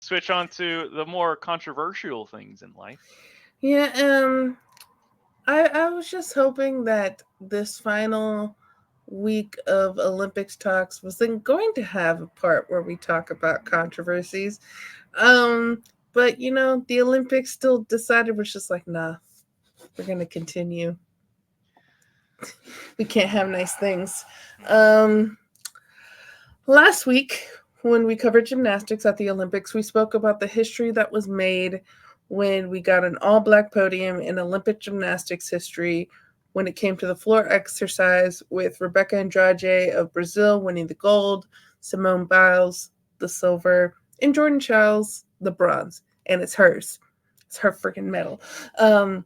switch on to the more controversial things in life. Yeah, I was just hoping that this final week of Olympics talks was then going to have a part where we talk about controversies. Um, but the Olympics still decided was just like, nah, we're gonna continue. We can't have nice things. Um, Last week, when we covered gymnastics at the Olympics, we spoke about the history that was made when we got an all black podium in Olympic gymnastics history when it came to the floor exercise, with Rebecca Andrade of Brazil winning the gold, Simone Biles the silver, and Jordan Chiles the bronze. And it's hers. It's her freaking medal. Um,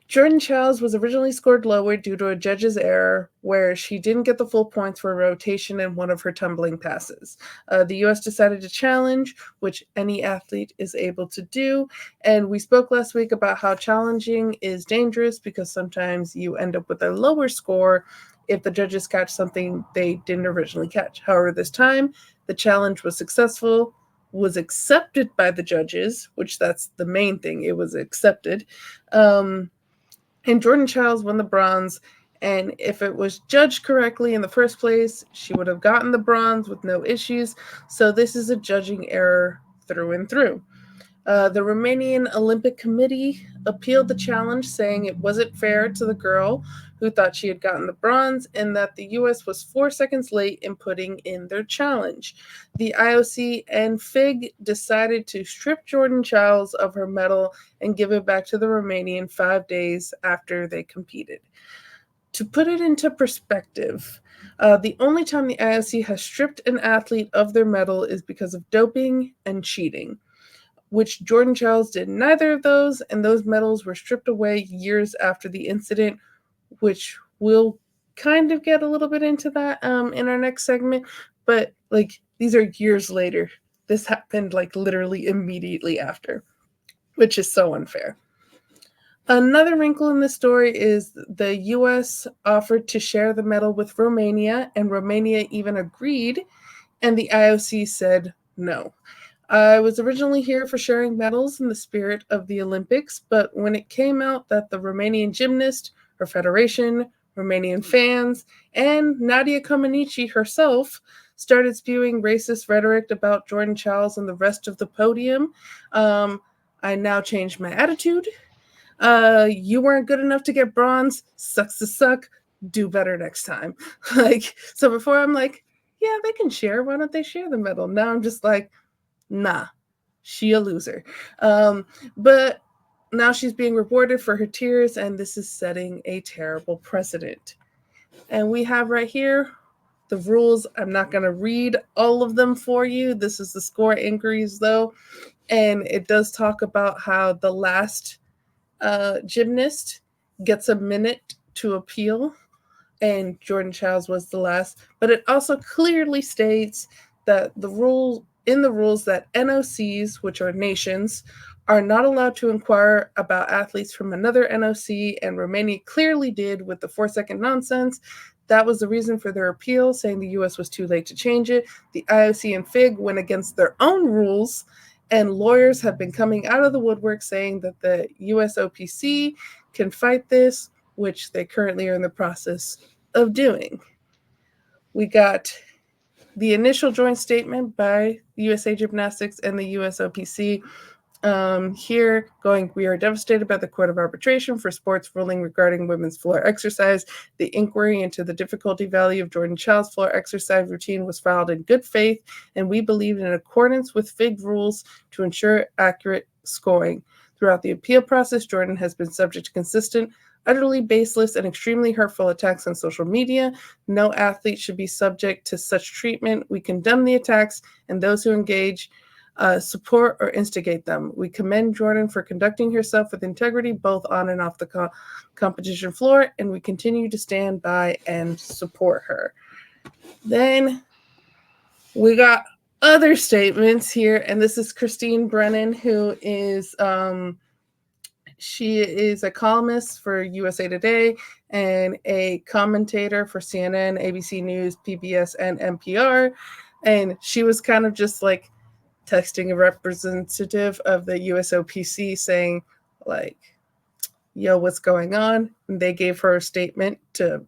Jordan Chiles was originally scored lower due to a judge's error where she didn't get the full points for rotation in one of her tumbling passes. The U.S. decided to challenge, which any athlete is able to do. And we spoke last week about how challenging is dangerous because sometimes you end up with a lower score if the judges catch something they didn't originally catch. However, this time the challenge was successful, was accepted by the judges, which that's the main thing. It was accepted. And Jordan Chiles won the bronze. And if it was judged correctly in the first place, she would have gotten the bronze with no issues. So this is a judging error through and through. The Romanian Olympic Committee appealed the challenge, saying it wasn't fair to the girl who thought she had gotten the bronze and that the US was 4 seconds late in putting in their challenge. The IOC and FIG decided to strip Jordan Chiles of her medal and give it back to the Romanian 5 days after they competed. To put it into perspective, the only time the IOC has stripped an athlete of their medal is because of doping and cheating, which Jordan Chiles did neither of those, and those medals were stripped away years after the incident, which we'll kind of get a little bit into that in our next segment. But like these are years later. This happened like literally immediately after, which is so unfair. Another wrinkle in this story is the US offered to share the medal with Romania, and Romania even agreed, and the IOC said no. I was originally here for sharing medals in the spirit of the Olympics, but when it came out that the Romanian gymnast, her federation, Romanian fans, and Nadia Comaneci herself started spewing racist rhetoric about Jordan Chiles and the rest of the podium, I now changed my attitude. You weren't good enough to get bronze. Sucks to suck. Do better next time. Like, so before I'm like, yeah, they can share. Why don't they share the medal? Now I'm just like, nah, she a loser. But now she's being rewarded for her tears, and this is setting a terrible precedent. And we have right here the rules. I'm not going to read all of them for you. This is the score inquiries, though. And it does talk about how the last gymnast gets a minute to appeal, and Jordan Chiles was the last. But it also clearly states that the rules that NOCs, which are nations, are not allowed to inquire about athletes from another NOC, and Romania clearly did with the 4 second nonsense. That was the reason for their appeal, saying the US was too late to change it. The IOC and FIG went against their own rules, and lawyers have been coming out of the woodwork saying that the USOPC can fight this, which they currently are in the process of doing. We got the initial joint statement by USA Gymnastics and the USOPC. Here, going, we are devastated by the Court of Arbitration for Sports ruling regarding women's floor exercise. The inquiry into the difficulty value of Jordan Chiles' floor exercise routine was filed in good faith, and we believe in accordance with FIG rules to ensure accurate scoring. Throughout the appeal process, Jordan has been subject to consistent, utterly baseless, and extremely hurtful attacks on social media. No athlete should be subject to such treatment. We condemn the attacks and those who engage, support, or instigate them. We commend Jordan for conducting herself with integrity both on and off the competition floor, and we continue to stand by and support her. Then we got other statements here, and this is Christine Brennan, who is she is a columnist for USA Today and a commentator for CNN, ABC News, PBS, and NPR. And she was kind of just like texting a representative of the USOPC saying, like, yo, what's going on? And they gave her a statement to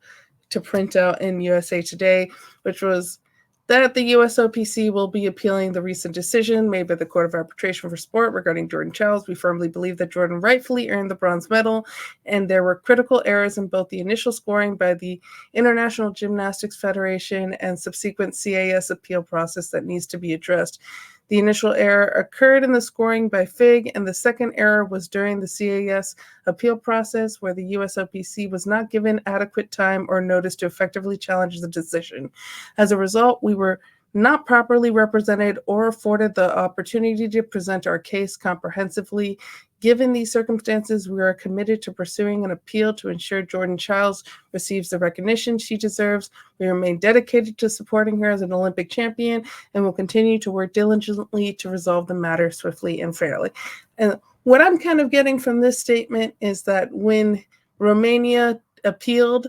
print out in USA Today, which was that the USOPC will be appealing the recent decision made by the Court of Arbitration for Sport regarding Jordan Chiles. We firmly believe that Jordan rightfully earned the bronze medal, and there were critical errors in both the initial scoring by the International Gymnastics Federation and subsequent CAS appeal process that needs to be addressed. The initial error occurred in the scoring by FIG, and the second error was during the CAS appeal process, where the USOPC was not given adequate time or notice to effectively challenge the decision. As a result, we were not properly represented or afforded the opportunity to present our case comprehensively. Given these circumstances, we are committed to pursuing an appeal to ensure Jordan Chiles receives the recognition she deserves. We remain dedicated to supporting her as an Olympic champion and will continue to work diligently to resolve the matter swiftly and fairly. And what I'm kind of getting from this statement is that when Romania appealed,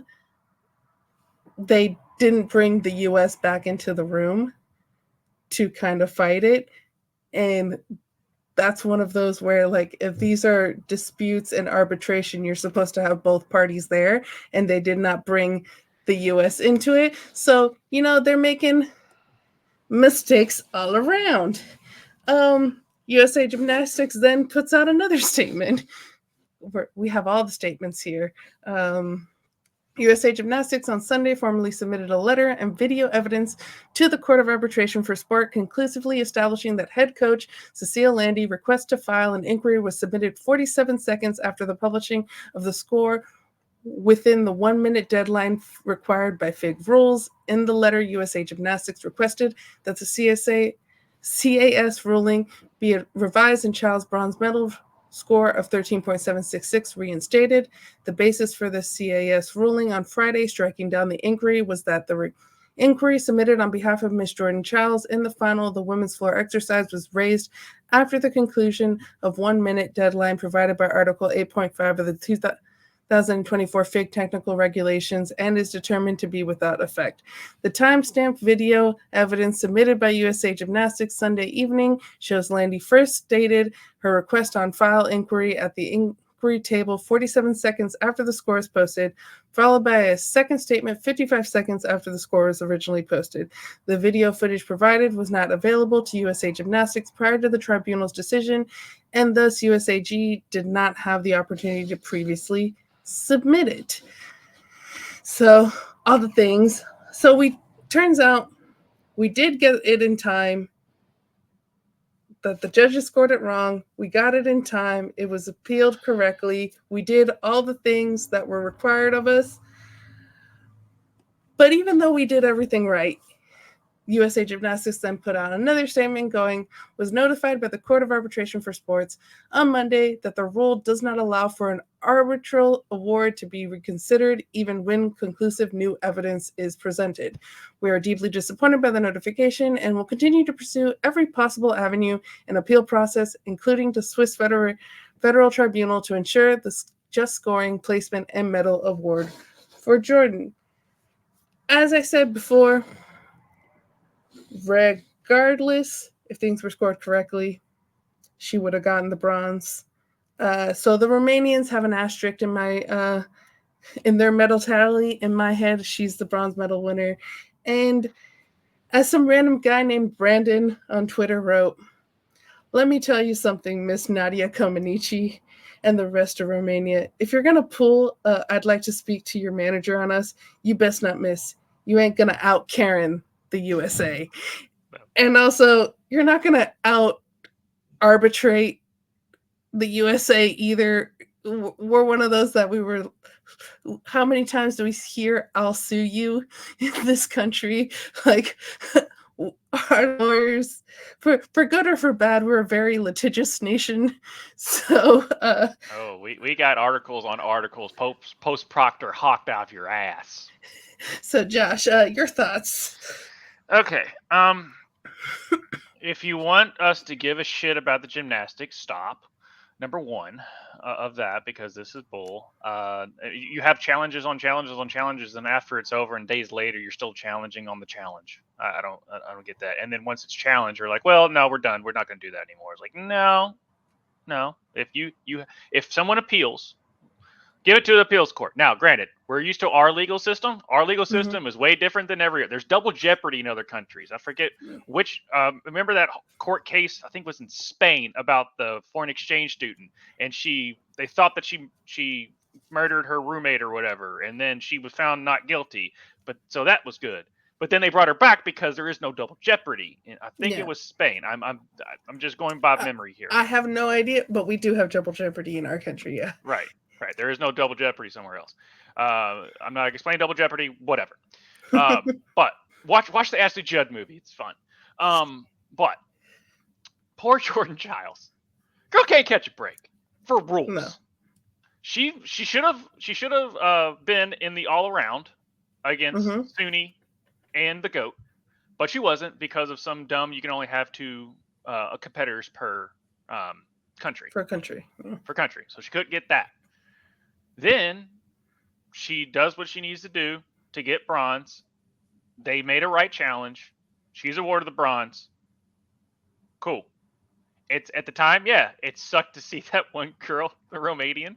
they didn't bring the US back into the room to kind of fight it. And that's one of those where, like, if these are disputes and arbitration, you're supposed to have both parties there, and they did not bring the US into it. So, you know, they're making mistakes all around. USA Gymnastics then puts out another statement. We have all the statements here. USA Gymnastics on Sunday formally submitted a letter and video evidence to the Court of Arbitration for Sport, conclusively establishing that head coach Cecile Landy request to file an inquiry was submitted 47 seconds after the publishing of the score within the 1-minute deadline required by FIG rules. In the letter, USA Gymnastics requested that the CAS ruling be revised and Chiles' bronze medal score of 13.766 reinstated. The basis for the CAS ruling on Friday, striking down the inquiry, was that the inquiry submitted on behalf of Ms. Jordan Chiles in the final of the women's floor exercise was raised after the conclusion of 1-minute deadline provided by Article 8.5 of the 2024 FIG technical regulations and is determined to be without effect. The timestamped video evidence submitted by USA Gymnastics Sunday evening shows Landy first stated her request on file inquiry at the inquiry table 47 seconds after the score is posted, followed by a second statement 55 seconds after the score was originally posted. The video footage provided was not available to USA Gymnastics prior to the tribunal's decision, and thus USAG did not have the opportunity to previously submit it. So all the things. So turns out we did get it in time. That the judges scored it wrong. We got it in time. It was appealed correctly. We did all the things that were required of us. But even though we did everything right, USA Gymnastics then put out another statement going, was notified by the Court of Arbitration for Sports on Monday that the rule does not allow for an arbitral award to be reconsidered even when conclusive new evidence is presented. We are deeply disappointed by the notification and will continue to pursue every possible avenue and appeal process, including the Swiss Federal Tribunal, to ensure the just scoring, placement, and medal award for Jordan. As I said before, regardless if things were scored correctly, she would have gotten the bronze. So the Romanians have an asterisk in their medal tally. In my head, she's the bronze medal winner. And as some random guy named Brandon on Twitter wrote, let me tell you something, Miss Nadia Comaneci and the rest of Romania. If you're going to pull, I'd like to speak to your manager on us, you best not miss. You ain't going to out Karen the USA. And also, you're not going to out arbitrate the USA either. We're one of those that we were, how many times do we hear I'll sue you in this country? Like, our lawyers, for good or for bad, we're a very litigious nation. So we got articles on articles, post proctor hawked off your ass. So Josh, your thoughts? Okay. If you want us to give a shit about the gymnastics, stop. Number one of that, because this is bull. You have challenges on challenges on challenges, and after it's over and days later, you're still challenging on the challenge. I don't get that. And then once it's challenged, you're like, well, no, we're done. We're not going to do that anymore. It's like, no, no. If someone appeals, give it to the appeals court. Now, granted, we're used to our legal system. Our legal system is way different than every other. There's double jeopardy in other countries. I forget which. Remember that court case? I think was in Spain about the foreign exchange student, and they thought that she murdered her roommate or whatever, and then she was found not guilty. But so that was good. But then they brought her back because there is no double jeopardy. And I think it was Spain. I'm just going by memory here. I have no idea, but we do have double jeopardy in our country. Yeah. Right. Right. There is no double jeopardy somewhere else. I'm not explaining double jeopardy, whatever. But watch the Ashley Judd movie. It's fun. But poor Jordan Chiles. Girl can't catch a break for rules. No. She should have been in the all around against Suni and the GOAT, but she wasn't because of some dumb. You can only have two competitors per country. Per country. Per country. So she couldn't get that. Then she does what she needs to do to get bronze. They made a right challenge. She's awarded the bronze. Cool. It's at the time, it sucked to see that one girl, the Romanian,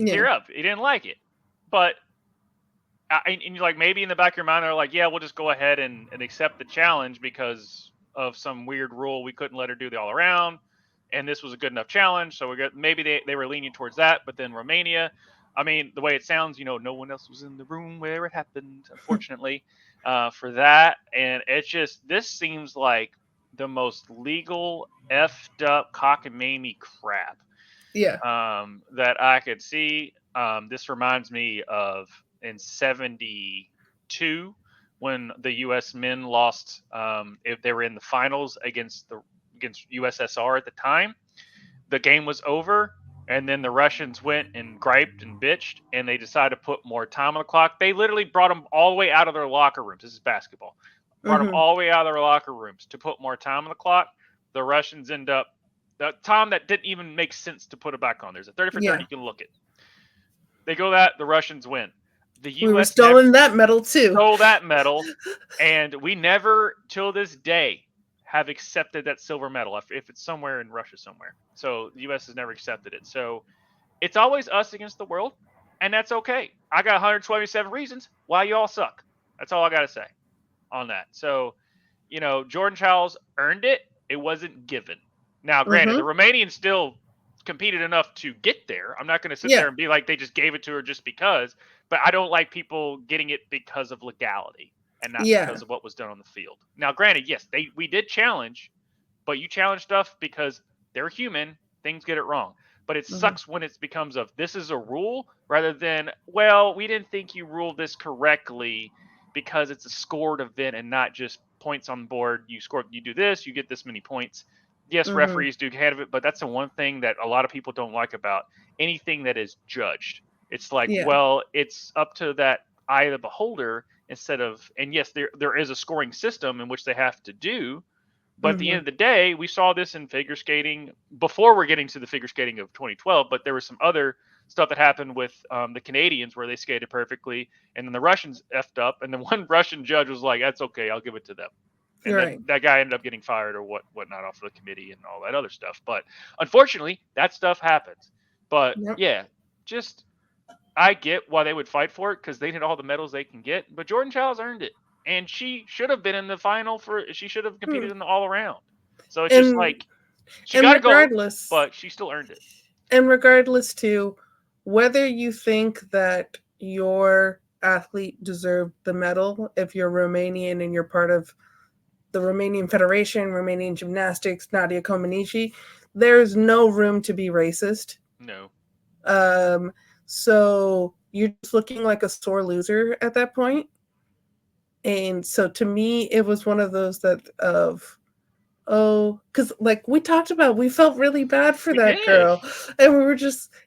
tear up. He didn't like it. But and you're like, maybe in the back of your mind, they're like, yeah, we'll just go ahead and accept the challenge because of some weird rule. We couldn't let her do the all around. And this was a good enough challenge. So maybe they were lenient towards that. But then Romania, I mean, the way it sounds, no one else was in the room where it happened, unfortunately, for that. And this seems like the most legal, effed up, cockamamie crap that I could see. This reminds me of in 1972 when the U.S. men lost, if they were in the finals against USSR at the time. The game was over. And then the Russians went and griped and bitched, and they decided to put more time on the clock. They literally brought them all the way out of their locker rooms. This is basketball. Brought them all the way out of their locker rooms to put more time on the clock. The Russians end up the time that didn't even make sense to put it back on. There's a 30 for 30. You can look it. They go that the Russians win. The U.S. We were stolen that medal too. Stole that medal, and we never, till this day, have accepted that silver medal if it's somewhere in Russia somewhere. So the U.S. has never accepted it. So it's always us against the world, and that's okay. I got 127 reasons why you all suck. That's all I got to say on that. So, Jordan Chiles earned it. It wasn't given. Now, granted, the Romanians still competed enough to get there. I'm not going to sit there and be like they just gave it to her just because. But I don't like people getting it because of legality. And not because of what was done on the field. Now, granted, yes, we did challenge, but you challenge stuff because they're human. Things get it wrong. But it sucks when it becomes this is a rule rather than, well, we didn't think you ruled this correctly because it's a scored event and not just points on the board. You do this, you get this many points. Yes, referees do have it, but that's the one thing that a lot of people don't like about anything that is judged. It's like, well, it's up to that eye of the beholder. Instead of, and yes, there is a scoring system in which they have to do, but at the end of the day, we saw this in figure skating before we're getting to the figure skating of 2012, but there was some other stuff that happened with the Canadians where they skated perfectly, and then the Russians effed up, and then one Russian judge was like, that's okay, I'll give it to them. And that guy ended up getting fired or whatnot off of the committee and all that other stuff. But unfortunately, that stuff happens. But just... I get why they would fight for it because they need all the medals they can get. But Jordan Chiles earned it, and she should have been in the final she should have competed in the all around. So it's just like she got to go, but she still earned it. And regardless to whether you think that your athlete deserved the medal, if you're Romanian and you're part of the Romanian Federation, Romanian Gymnastics, Nadia Comaneci, there's no room to be racist. No. So you're just looking like a sore loser at that point. And so to me, it was one of those because like we talked about, we felt really bad for that girl. And we were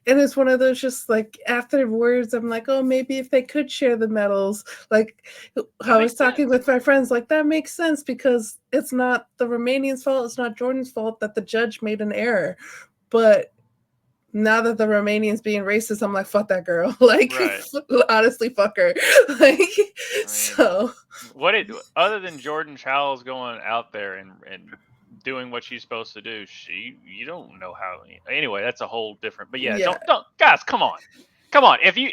and it's one of those just like afterwards, I'm like, oh, maybe if they could share the medals, like I was talking with my friends, like that makes sense because it's not the Romanians' fault. It's not Jordan's fault that the judge made an error. But now that the Romanian's being racist, I'm like, fuck that girl. Like, Right. honestly, fuck her. Like, I mean, so what it other than Jordan Chiles going out there and doing what she's supposed to do, you don't know how. Anyway, that's a whole different. But yeah, yeah, don't guys, come on. Come on, if you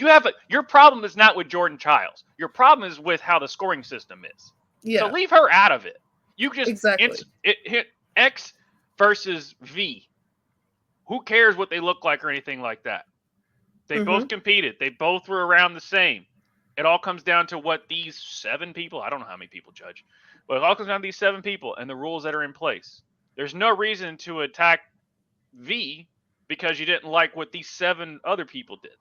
have your problem is not with Jordan Chiles. Your problem is with how the scoring system is. So yeah, leave her out of it. You just exactly. it hit X versus V. Who cares what they look like or anything like that? They both Mm-hmm. competed. They both were around the same. It all comes down to what these 7 people, I don't know how many people judge, but it all comes down to these 7 people and the rules that are in place. There's no reason to attack V because you didn't like what these 7 other people did.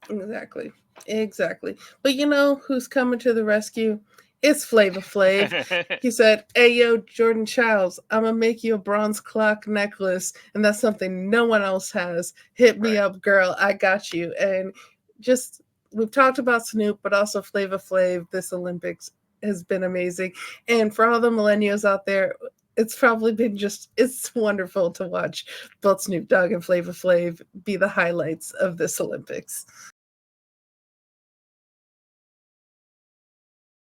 Exactly. Exactly. But you know who's coming to the rescue? It's Flava Flav. He said, "Hey yo, Jordan Chiles, I'm gonna make you a bronze clock necklace, and that's something no one else has. Hit me Right. up, girl. I got you." And just we've talked about Snoop, but also Flava Flav. This Olympics has been amazing, and for all the millennials out there, it's probably been it's wonderful to watch both Snoop Dogg and Flava Flav be the highlights of this Olympics.